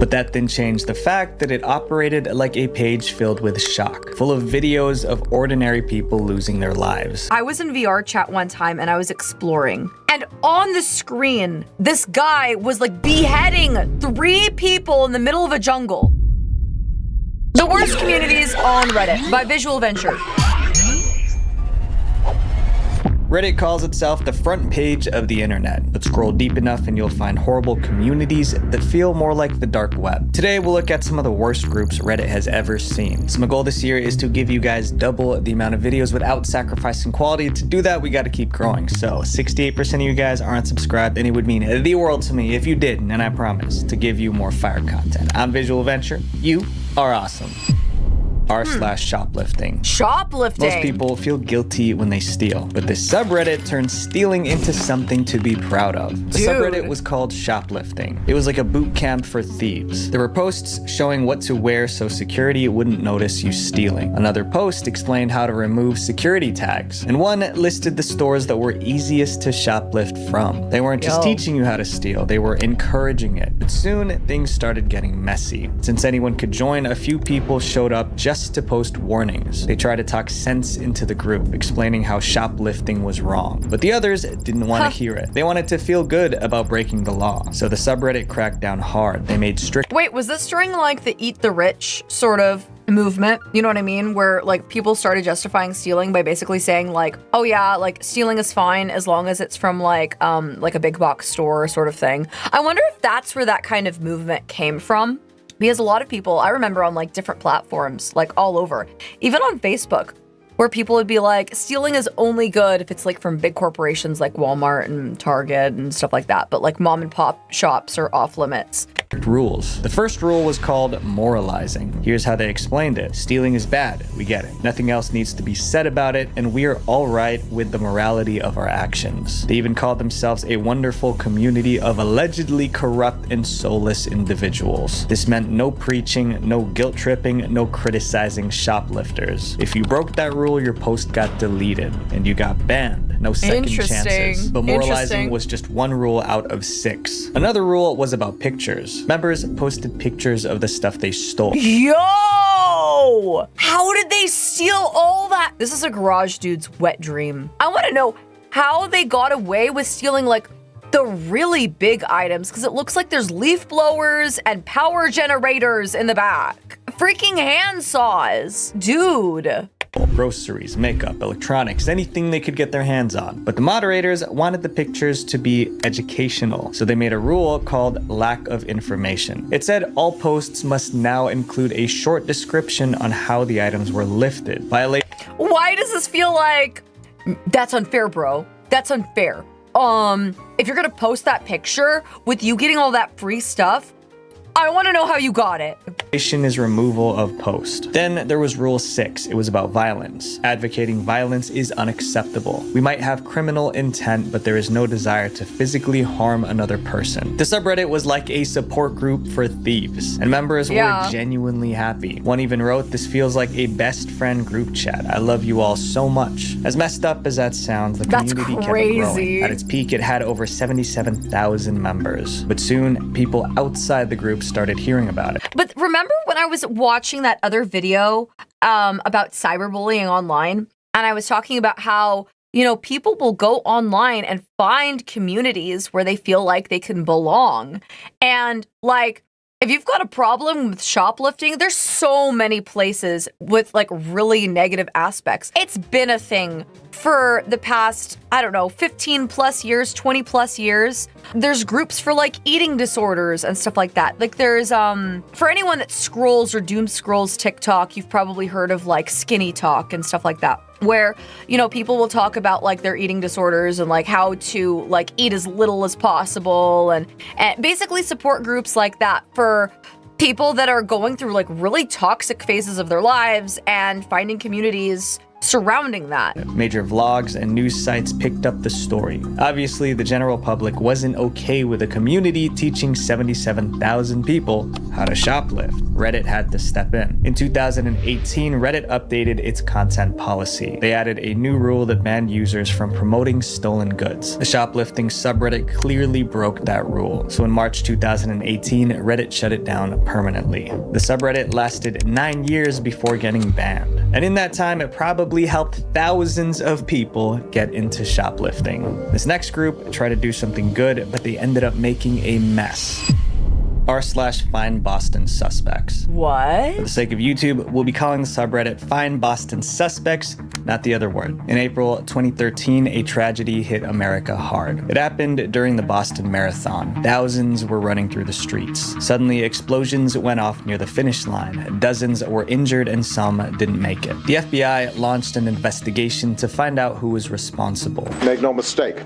But that didn't change the fact that it operated like a page filled with shock, full of videos of ordinary people losing their lives. I was in VR chat one time and I was exploring. And on the screen, this guy was like beheading 3 people in the middle of a jungle. The worst communities on Reddit by Visual Venture. Reddit calls itself the front page of the internet, but scroll deep enough and you'll find horrible communities that feel more like the dark web. Today, we'll look at some of the worst groups Reddit has ever seen. So my goal this year is to give you guys double the amount of videos without sacrificing quality. To do that, we gotta keep growing. So 68% of you guys aren't subscribed, and it would mean the world to me if you did, and I promise to give you more fire content. I'm Visual Venture. You are awesome. r/shoplifting. Shoplifting. Most people feel guilty when they steal, but this subreddit turned stealing into something to be proud of. The subreddit was called Shoplifting. It was like a boot camp for thieves. There were posts showing what to wear so security wouldn't notice you stealing. Another post explained how to remove security tags, and one listed the stores that were easiest to shoplift from. They weren't just teaching you how to steal, they were encouraging it. But soon, things started getting messy. Since anyone could join, a few people showed up just to post warnings. They tried to talk sense into the group, explaining how shoplifting was wrong. But the others didn't want to hear it. They wanted to feel good about breaking the law. So the subreddit cracked down hard. They made strict— Wait, was this during like the Eat the Rich sort of movement? You know what I mean? Where like people started justifying stealing by basically saying like, oh yeah, like stealing is fine as long as it's from like a big box store sort of thing. I wonder if that's where that kind of movement came from. Because a lot of people, I remember on like different platforms, like all over, even on Facebook, where people would be like, stealing is only good if it's like from big corporations like Walmart and Target and stuff like that. But like mom and pop shops are off limits. Rules. The first rule was called moralizing. Here's how they explained it. Stealing is bad. We get it. Nothing else needs to be said about it, and we are all right with the morality of our actions. They even called themselves a wonderful community of allegedly corrupt and soulless individuals. This meant no preaching, no guilt tripping, no criticizing shoplifters. If you broke that rule, your post got deleted and you got banned. No second chances. But moralizing was just one rule out of 6. Another rule was about pictures. Members posted pictures of the stuff they stole. Yo! How did they steal all that? This is a garage dude's wet dream. I want to know how they got away with stealing like the really big items, because it looks like there's leaf blowers and power generators in the back. Freaking handsaws. Dude. Groceries, makeup, electronics, anything they could get their hands on. But the moderators wanted the pictures to be educational, so they made a rule called lack of information. It said all posts must now include a short description on how the items were lifted. Why does this feel like that's unfair, bro? That's unfair. If you're gonna post that picture with you getting all that free stuff, I want to know how you got it. Is removal of post. Then there was rule 6. It was about violence. Advocating violence is unacceptable. We might have criminal intent, but there is no desire to physically harm another person. The subreddit was like a support group for thieves, and members were genuinely happy. One even wrote, "This feels like a best friend group chat. I love you all so much." As messed up as that sounds, the community kept growing. At its peak, it had over 77,000 members. But soon, people outside the group started hearing about it. But remember when I was watching that other video about cyberbullying online, and I was talking about how, you know, people will go online and find communities where they feel like they can belong. And like, if you've got a problem with shoplifting, there's so many places with like really negative aspects. It's been a thing for the past, I don't know, 15 plus years, 20 plus years. There's groups for like eating disorders and stuff like that. Like there's, for anyone that scrolls or doom scrolls TikTok, you've probably heard of like skinny talk and stuff like that, where, you know, people will talk about like their eating disorders and like how to like eat as little as possible and basically support groups like that for people that are going through like really toxic phases of their lives and finding communities surrounding that. Major vlogs and news sites picked up the story. Obviously, the general public wasn't okay with a community teaching 77,000 people how to shoplift. Reddit had to step in. In 2018, Reddit updated its content policy. They added a new rule that banned users from promoting stolen goods. The shoplifting subreddit clearly broke that rule. So in March 2018, Reddit shut it down permanently. The subreddit lasted 9 years before getting banned. And in that time, it probably helped thousands of people get into shoplifting. This next group tried to do something good, but they ended up making a mess. r/FindBostonSuspects. What? For the sake of YouTube, we'll be calling the subreddit FindBostonSuspects, not the other word. In April 2013, a tragedy hit America hard. It happened during the Boston Marathon. Thousands were running through the streets. Suddenly, explosions went off near the finish line. Dozens were injured and some didn't make it. The FBI launched an investigation to find out who was responsible. Make no mistake,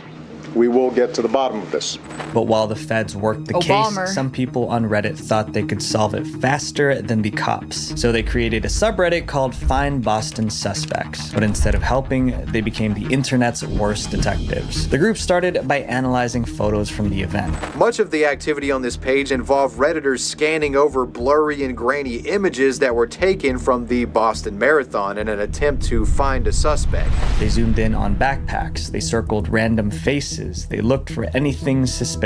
we will get to the bottom of this. But while the feds worked the case, some people on Reddit thought they could solve it faster than the cops. So they created a subreddit called FindBostonSuspects. But instead of helping, they became the internet's worst detectives. The group started by analyzing photos from the event. Much of the activity on this page involved Redditors scanning over blurry and grainy images that were taken from the Boston Marathon in an attempt to find a suspect. They zoomed in on backpacks. They circled random faces. They looked for anything suspicious.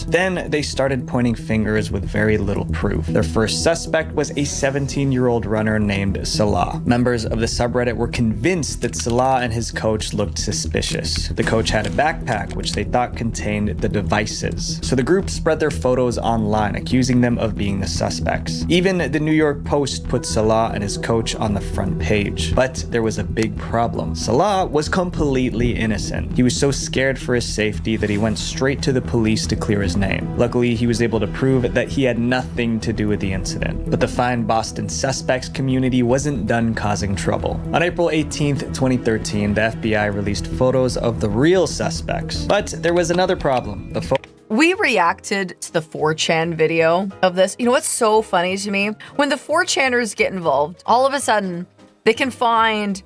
Then they started pointing fingers with very little proof. Their first suspect was a 17-year-old runner named Salah. Members of the subreddit were convinced that Salah and his coach looked suspicious. The coach had a backpack which they thought contained the devices. So the group spread their photos online, accusing them of being the suspects. Even the New York Post put Salah and his coach on the front page. But there was a big problem. Salah was completely innocent. He was so scared for his safety that he went straight to the police to clear his name. Luckily, he was able to prove that he had nothing to do with the incident. But the FindBostonSuspects community wasn't done causing trouble. On April 18th, 2013, the FBI released photos of the real suspects. But there was another problem. We reacted to the 4chan video of this. You know what's so funny to me? When the 4chaners get involved, all of a sudden, they can find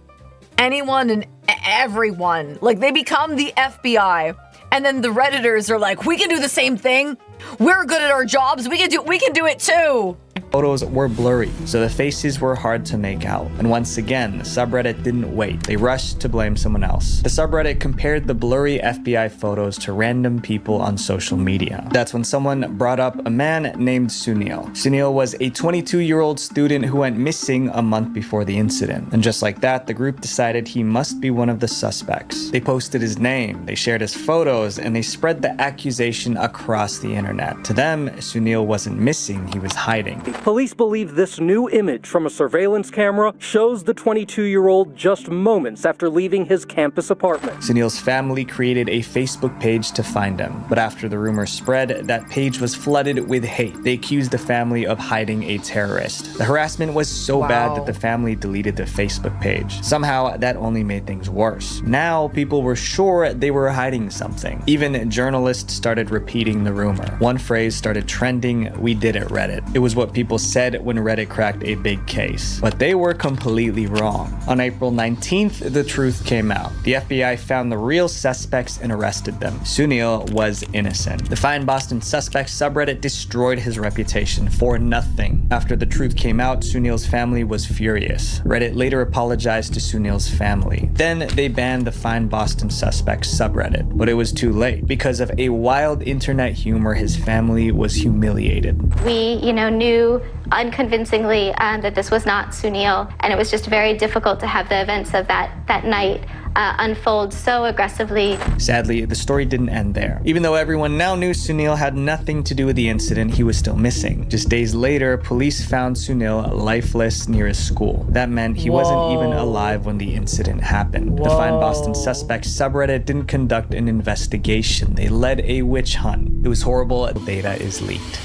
anyone and everyone. Like, they become the FBI. And then the Redditors are like, we can do the same thing. We're good at our jobs. We can do it too. Photos were blurry, so the faces were hard to make out. And once again, the subreddit didn't wait. They rushed to blame someone else. The subreddit compared the blurry FBI photos to random people on social media. That's when someone brought up a man named Sunil. Sunil was a 22-year-old student who went missing a month before the incident. And just like that, the group decided he must be one of the suspects. They posted his name, they shared his photos, and they spread the accusation across the internet. To them, Sunil wasn't missing, he was hiding. Police believe this new image from a surveillance camera shows the 22-year-old just moments after leaving his campus apartment. Sunil's family created a Facebook page to find him, but after the rumor spread, that page was flooded with hate. They accused the family of hiding a terrorist. The harassment was so bad that the family deleted the Facebook page. Somehow, that only made things worse. Now, people were sure they were hiding something. Even journalists started repeating the rumor. One phrase started trending, "We did it, Reddit." It was what people said when Reddit cracked a big case. But they were completely wrong. On April 19th, the truth came out. The FBI found the real suspects and arrested them. Sunil was innocent. The FindBostonSuspects subreddit destroyed his reputation for nothing. After the truth came out, Sunil's family was furious. Reddit later apologized to Sunil's family. Then they banned the FindBostonSuspects subreddit. But it was too late. Because of a wild internet humor, his family was humiliated. We, knew unconvincingly that this was not Sunil, and it was just very difficult to have the events of that night unfold so aggressively. Sadly, the story didn't end there. Even though everyone now knew Sunil had nothing to do with the incident, he was still missing. Just days later, police found Sunil lifeless near his school. That meant he wasn't even alive when the incident happened. The FindBostonSuspects subreddit didn't conduct an investigation. They led a witch hunt. It was horrible. Data is leaked.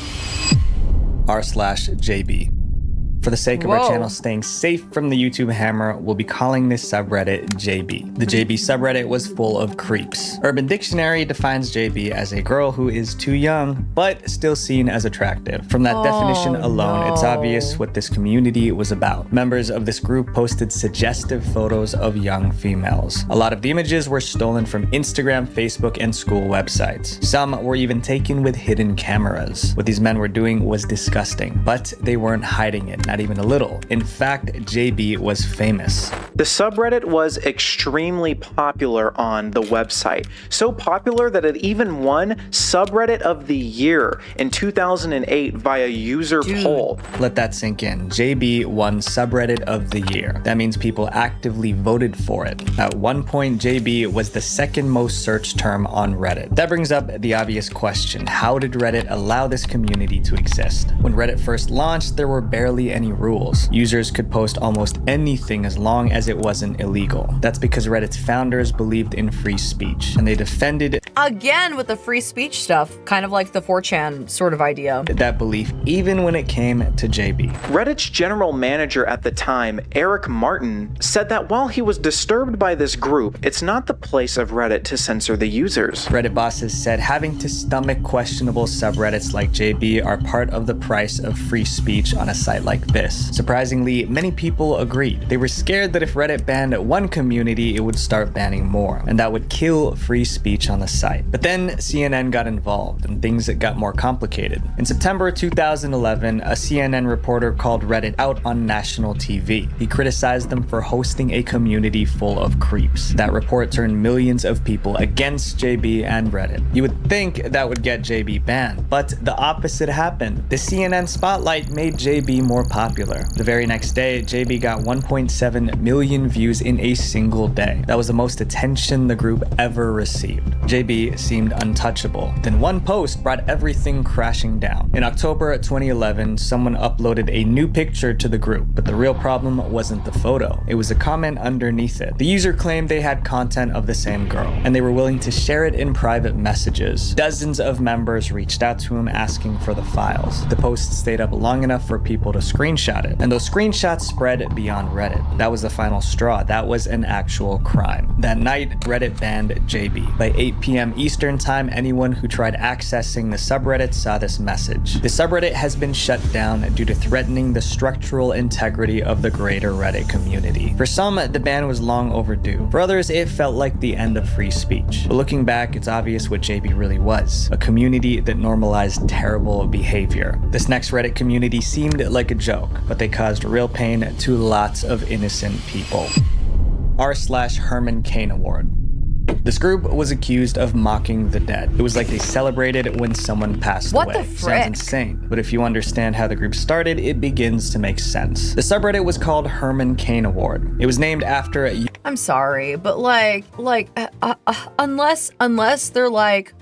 r/JB. For the sake of our channel staying safe from the YouTube hammer, we'll be calling this subreddit JB. The JB subreddit was full of creeps. Urban Dictionary defines JB as a girl who is too young, but still seen as attractive. From that definition alone, it's obvious what this community was about. Members of this group posted suggestive photos of young females. A lot of the images were stolen from Instagram, Facebook, and school websites. Some were even taken with hidden cameras. What these men were doing was disgusting, but they weren't hiding it, not even a little. In fact, JB was famous. The subreddit was extremely popular on the website. So popular that it even won Subreddit of the Year in 2008 via user poll. Let that sink in. JB won Subreddit of the Year. That means people actively voted for it. At one point, JB was the second most searched term on Reddit. That brings up the obvious question: how did Reddit allow this community to exist? When Reddit first launched, there were barely any rules. Users could post almost anything as long as it wasn't illegal. That's because Reddit's founders believed in free speech, and they defended again with the free speech stuff, kind of like the 4chan sort of idea. That belief even when it came to JB. Reddit's general manager at the time, Eric Martin, said that while he was disturbed by this group, it's not the place of Reddit to censor the users. Reddit bosses said having to stomach questionable subreddits like JB are part of the price of free speech on a site like this. Surprisingly, many people agreed. They were scared that if Reddit banned one community, it would start banning more, and that would kill free speech on the site. But then CNN got involved, and things got more complicated. In September 2011, a CNN reporter called Reddit out on national TV. He criticized them for hosting a community full of creeps. That report turned millions of people against JB and Reddit. You would think that would get JB banned, but the opposite happened. The CNN spotlight made JB more popular. The very next day, JB got 1.7 million views in a single day. That was the most attention the group ever received. JB seemed untouchable. Then one post brought everything crashing down. In October 2011, someone uploaded a new picture to the group, but the real problem wasn't the photo. It was a comment underneath it. The user claimed they had content of the same girl, and they were willing to share it in private messages. Dozens of members reached out to him asking for the files. The post stayed up long enough for people to screenshot it, and those screenshots spread beyond Reddit. That was the final straw. That was an actual crime. That night, Reddit banned JB. By 8 p.m. Eastern time, anyone who tried accessing the subreddit saw this message. The subreddit has been shut down due to threatening the structural integrity of the greater Reddit community. For some, the ban was long overdue. For others, it felt like the end of free speech. But looking back, it's obvious what JB really was: a community that normalized terrible behavior. This next Reddit community seemed like a joke, but they caused real pain to lots of innocent people. r/HermanCainAward. This group was accused of mocking the dead. It was like they celebrated when someone passed away. What the frick? Sounds insane, but if you understand how the group started, it begins to make sense. The subreddit was called HermanCainAward. It was named after a... I'm sorry, but unless they're like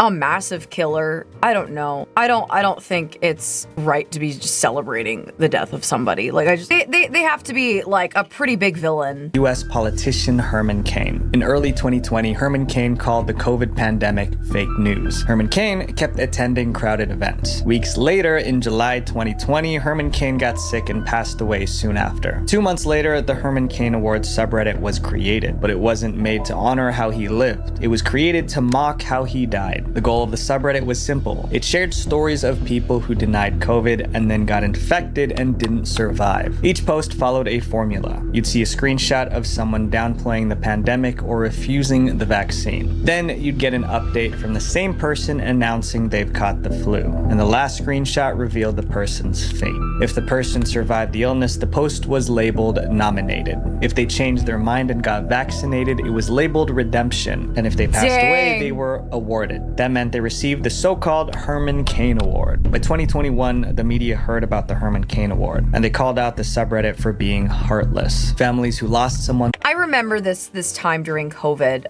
a massive killer, I don't know. I don't think it's right to be just celebrating the death of somebody. Like, they have to be like a pretty big villain. US politician Herman Cain. In early 2020, Herman Cain called the COVID pandemic fake news. Herman Cain kept attending crowded events. Weeks later, in July 2020, Herman Cain got sick and passed away soon after. 2 months later, the HermanCainAward subreddit was created, but it wasn't made to honor how he lived. It was created to mock how he died. The goal of the subreddit was simple. It shared stories of people who denied COVID and then got infected and didn't survive. Each post followed a formula. You'd see a screenshot of someone downplaying the pandemic or refusing the vaccine. Then you'd get an update from the same person announcing they've caught the flu. And the last screenshot revealed the person's fate. If the person survived the illness, the post was labeled nominated. If they changed their mind and got vaccinated, it was labeled redemption. And if they passed away, they were awarded. That meant they received the so-called Herman Cain Award. By 2021, the media heard about the Herman Cain Award, and they called out the subreddit for being heartless. Families who lost someone... I remember this time during COVID.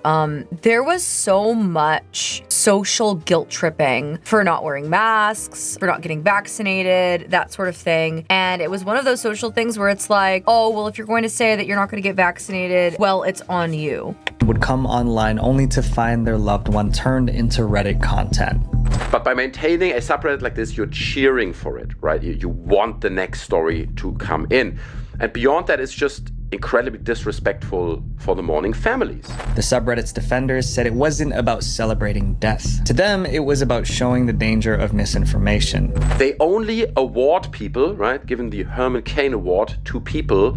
There was so much social guilt tripping for not wearing masks, for not getting vaccinated, that sort of thing. And it was one of those social things where it's like, oh, well, if you're going to say that you're not going to get vaccinated, well, it's on you. Would come online only to find their loved one turned into Reddit content. But by maintaining a subreddit like this, you're cheering for it, right? You want the next story to come in. And beyond that, it's just incredibly disrespectful for the mourning families. The subreddit's defenders said it wasn't about celebrating death. To them, it was about showing the danger of misinformation. They only award people, right, given the HermanCainAward to people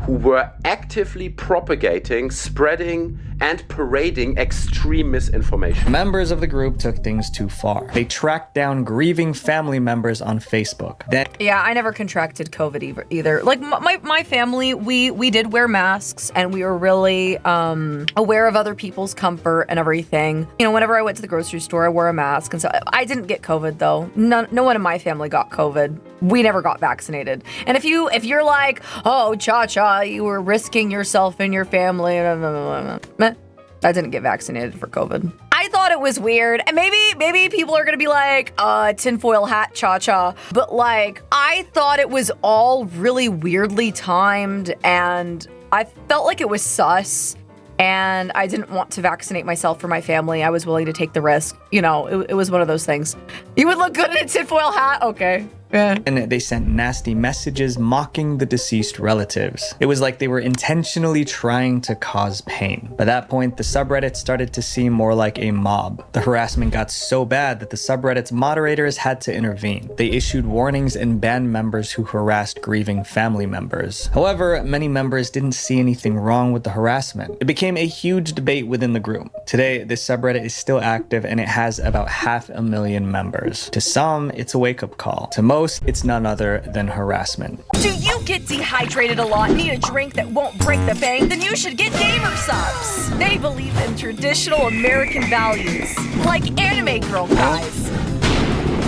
who were actively propagating, spreading, and parading extreme misinformation. Members of the group took things too far. They tracked down grieving family members on Facebook. Yeah, I never contracted COVID either. Like my family, we did wear masks and we were really aware of other people's comfort and everything. You know, whenever I went to the grocery store, I wore a mask, and so I didn't get COVID though. No one in my family got COVID. We never got vaccinated. And if you're like, oh, ChaCha, you were risking yourself and your family, I didn't get vaccinated for COVID. I thought it was weird, and maybe people are gonna be like, tinfoil hat ChaCha, but like, I thought it was all really weirdly timed, and I felt like it was sus, and I didn't want to vaccinate myself for my family. I was willing to take the risk. You know, it was one of those things. You would look good in a tinfoil hat? Okay. Yeah. And they sent nasty messages mocking the deceased relatives. It was like they were intentionally trying to cause pain. By that point, the subreddit started to seem more like a mob. The harassment got so bad that the subreddit's moderators had to intervene. They issued warnings and banned members who harassed grieving family members. However, many members didn't see anything wrong with the harassment. It became a huge debate within the group. Today, this subreddit is still active and it has about 500,000 members. To some, it's a wake-up call. To most, it's none other than harassment. Do you get dehydrated a lot, need a drink that won't break the bank? Then you should get Gamersupps. They believe in traditional American values, like anime girl guys.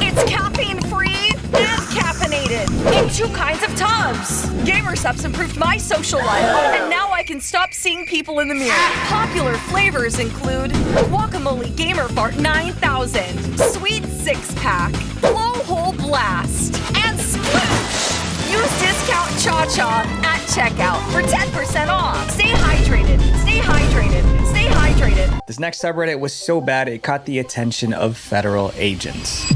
It's caffeine-free and caffeinated in 2 kinds of tubs. Gamersupps improved my social life, and now I can stop seeing people in the mirror. Popular flavors include Guacamole Gamer Fart 9000, Sweet 6-Pack, Blowhole Blast, and Sploosh. Use discount ChaCha at checkout for 10% off. Stay hydrated, stay hydrated, stay hydrated. This next subreddit was so bad it caught the attention of federal agents.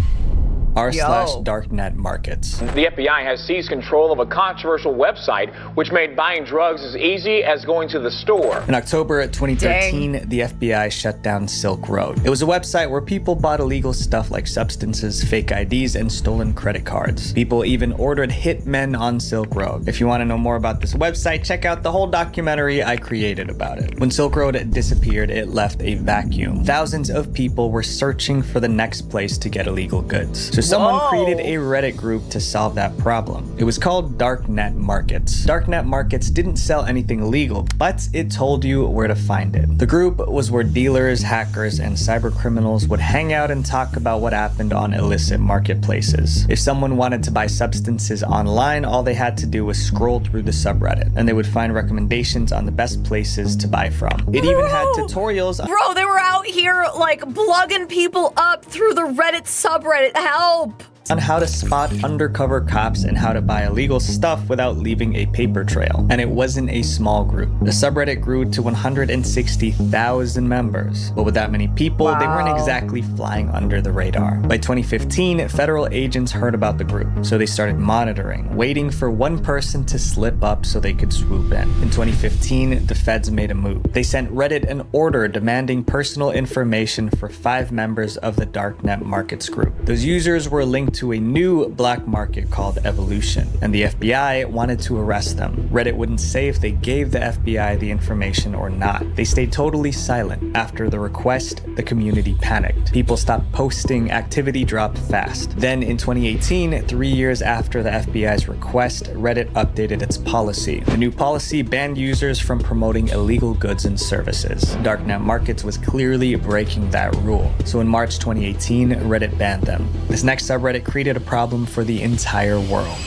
r/DarknetMarkets. The FBI has seized control of a controversial website which made buying drugs as easy as going to the store. In October 2013, the FBI shut down Silk Road. It was a website where people bought illegal stuff like substances, fake IDs, and stolen credit cards. People even ordered hitmen on Silk Road. If you want to know more about this website, check out the whole documentary I created about it. When Silk Road disappeared, it left a vacuum. Thousands of people were searching for the next place to get illegal goods. So someone created a Reddit group to solve that problem. It was called DarknetMarkets. DarknetMarkets didn't sell anything illegal, but it told you where to find it. The group was where dealers, hackers, and cyber criminals would hang out and talk about what happened on illicit marketplaces. If someone wanted to buy substances online, all they had to do was scroll through the subreddit, and they would find recommendations on the best places to buy from. It even had tutorials. Bro, they were out here like plugging people up through the Reddit subreddit. Help! On how to spot undercover cops and how to buy illegal stuff without leaving a paper trail. And it wasn't a small group. The subreddit grew to 160,000 members. But with that many people, they weren't exactly flying under the radar. By 2015, federal agents heard about the group, so they started monitoring, waiting for one person to slip up so they could swoop in. In 2015, the feds made a move. They sent Reddit an order demanding personal information for 5 members of the DarknetMarkets group. Those users were linked to a new black market called Evolution, and the FBI wanted to arrest them. Reddit wouldn't say if they gave the FBI the information or not. They stayed totally silent. After the request, the community panicked. People stopped posting, activity dropped fast. Then in 2018, 3 years after the FBI's request, Reddit updated its policy. The new policy banned users from promoting illegal goods and services. DarknetMarkets was clearly breaking that rule. So in March 2018, Reddit banned them. This next subreddit created a problem for the entire world.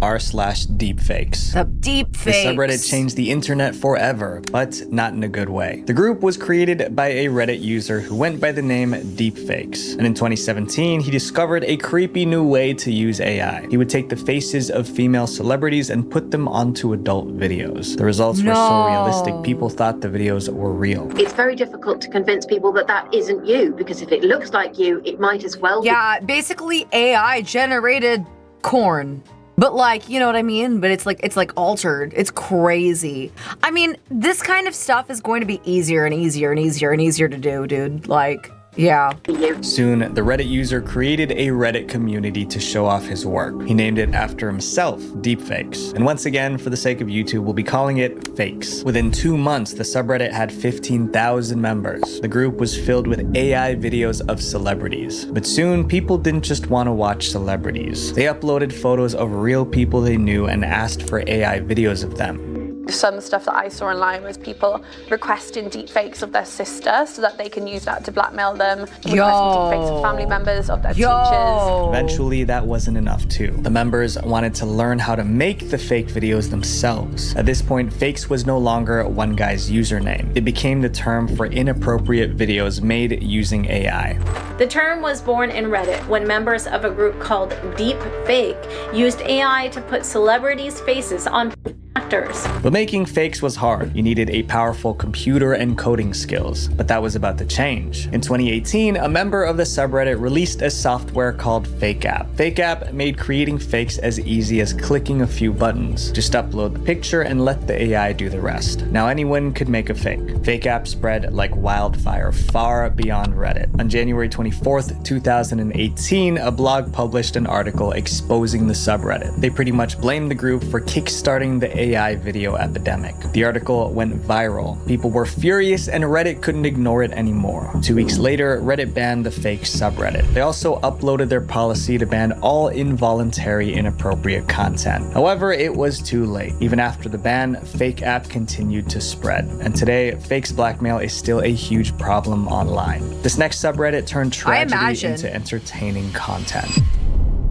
r/deepfakes. The deepfakes. The subreddit changed the internet forever, but not in a good way. The group was created by a Reddit user who went by the name Deepfakes. And in 2017, he discovered a creepy new way to use AI. He would take the faces of female celebrities and put them onto adult videos. The results were so realistic, people thought the videos were real. It's very difficult to convince people that that isn't you, because if it looks like you, it might as well be. Yeah, basically AI generated corn. But like, you know what I mean? But it's like altered. It's crazy. I mean, this kind of stuff is going to be easier and easier and easier and easier to do, dude. Like, yeah. Soon, the Reddit user created a Reddit community to show off his work. He named it after himself, Deepfakes. And once again, for the sake of YouTube, we'll be calling it Fakes. Within 2 months, the subreddit had 15,000 members. The group was filled with AI videos of celebrities. But soon, people didn't just want to watch celebrities. They uploaded photos of real people they knew and asked for AI videos of them. Some stuff that I saw online was people requesting deepfakes of their sister so that they can use that to blackmail them, requesting deepfakes of family members, of their teachers. Eventually, that wasn't enough too. The members wanted to learn how to make the fake videos themselves. At this point, Fakes was no longer one guy's username. It became the term for inappropriate videos made using AI. The term was born in Reddit when members of a group called Deepfake used AI to put celebrities' faces on actors. But making fakes was hard. You needed a powerful computer and coding skills, but that was about to change. In 2018, a member of the subreddit released a software called FakeApp. FakeApp made creating fakes as easy as clicking a few buttons. Just upload the picture and let the AI do the rest. Now anyone could make a fake. FakeApp spread like wildfire far beyond Reddit. On January 24th, 2018, a blog published an article exposing the subreddit. They pretty much blamed the group for kickstarting the AI video epidemic. The article went viral. People were furious and Reddit couldn't ignore it anymore. 2 weeks later, Reddit banned the fake subreddit. They also uploaded their policy to ban all involuntary inappropriate content. However, it was too late. Even after the ban, FakeApp continued to spread. And today, fakes blackmail is still a huge problem online. This next subreddit turned tragedy into entertaining content.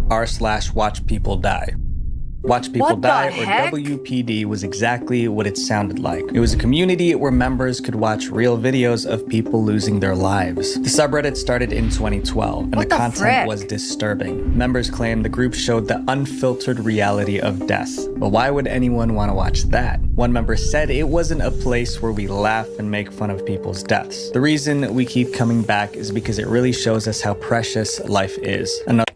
r/WatchPeopleDie. WatchPeopleDie, or WPD, was exactly what it sounded like. It was a community where members could watch real videos of people losing their lives. The subreddit started in 2012, and the content was disturbing. Members claimed the group showed the unfiltered reality of death. But why would anyone want to watch that? One member said it wasn't a place where we laugh and make fun of people's deaths. The reason we keep coming back is because it really shows us how precious life is.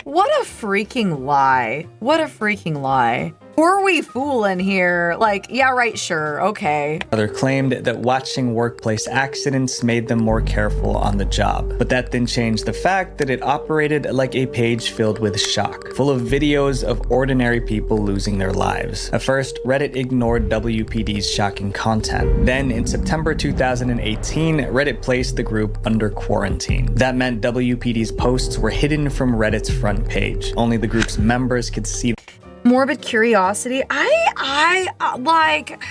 What a freaking lie. What a freaking lie. Who are we fooling here? Like, yeah, right, sure, okay. Others claimed that watching workplace accidents made them more careful on the job. But that didn't change the fact that it operated like a page filled with shock, full of videos of ordinary people losing their lives. At first, Reddit ignored WPD's shocking content. Then, in September 2018, Reddit placed the group under quarantine. That meant WPD's posts were hidden from Reddit's front page. Only the group's members could see. Morbid curiosity. I like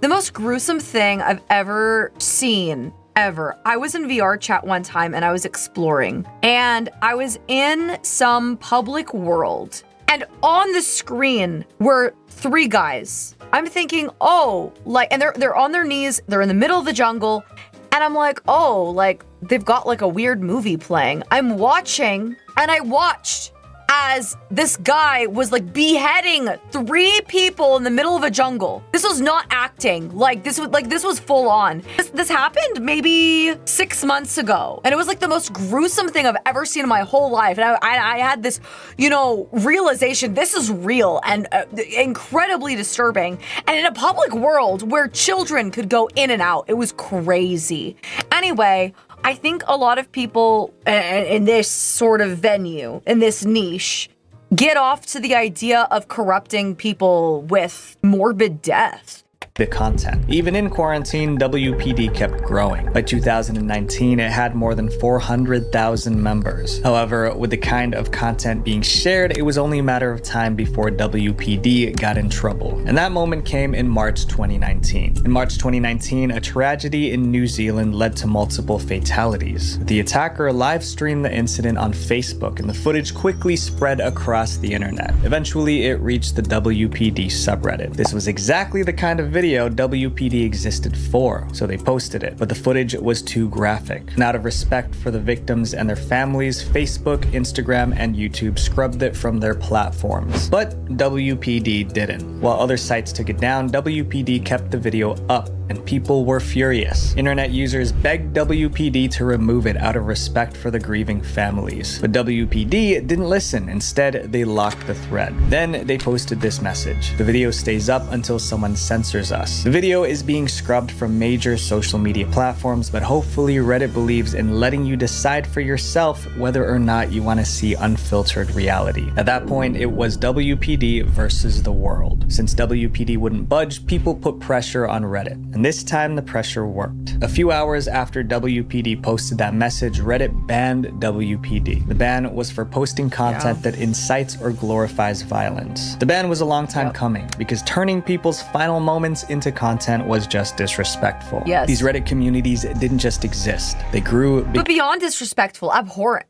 the most gruesome thing I've ever seen. I was in VR chat one time and I was exploring, and I was in some public world, and on the screen were 3 guys. I'm thinking, oh, like, and they're on their knees, they're in the middle of the jungle, and I'm like, oh, like they've got like a weird movie playing. I'm watching, and I watched as this guy was like beheading 3 people in the middle of a jungle. This was not acting. This was full on. This happened maybe 6 months ago, and it was like the most gruesome thing I've ever seen in my whole life. And I had this, realization, this is real and incredibly disturbing. And in a public world where children could go in and out, it was crazy. Anyway, I think a lot of people in this sort of venue, in this niche, get off to the idea of corrupting people with morbid death. the content. Even in quarantine, WPD kept growing. By 2019, it had more than 400,000 members. However, with the kind of content being shared, it was only a matter of time before WPD got in trouble. And that moment came in March 2019. In March 2019, a tragedy in New Zealand led to multiple fatalities. The attacker live streamed the incident on Facebook, and the footage quickly spread across the internet. Eventually, it reached the WPD subreddit. This was exactly the kind of video WPD existed for, so they posted it. But the footage was too graphic. And out of respect for the victims and their families, Facebook, Instagram, and YouTube scrubbed it from their platforms. But WPD didn't. While other sites took it down, WPD kept the video up, and people were furious. Internet users begged WPD to remove it out of respect for the grieving families. But WPD didn't listen. Instead, they locked the thread. Then they posted this message: "The video stays up until someone censors us." The video is being scrubbed from major social media platforms, but hopefully Reddit believes in letting you decide for yourself whether or not you want to see unfiltered reality. At that point, it was WPD versus the world. Since WPD wouldn't budge, people put pressure on Reddit. And this time the pressure worked. A few hours after WPD posted that message, Reddit banned WPD. The ban was for posting content that incites or glorifies violence. The ban was a long time coming because turning people's final moments into content was just disrespectful. Yes. These Reddit communities didn't just exist. They grew but beyond disrespectful, abhorrent.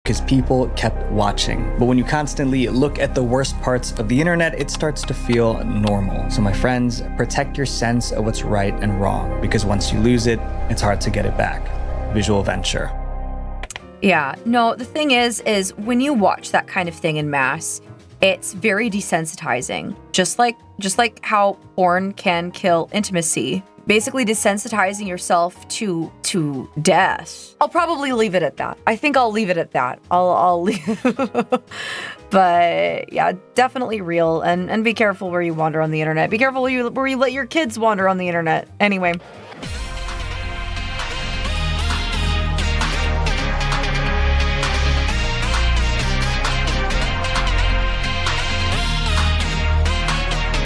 Because people kept watching. But when you constantly look at the worst parts of the internet, it starts to feel normal. So my friends, protect your sense of what's right and wrong, because once you lose it, it's hard to get it back. Visual venture. Yeah, no, the thing is when you watch that kind of thing in mass, it's very desensitizing. Just like how porn can kill intimacy. Basically desensitizing yourself to death. I'll probably leave it at that. I think I'll leave it at that. I'll leave. But yeah, definitely real. And be careful where you wander on the internet. Be careful where you let your kids wander on the internet. Anyway.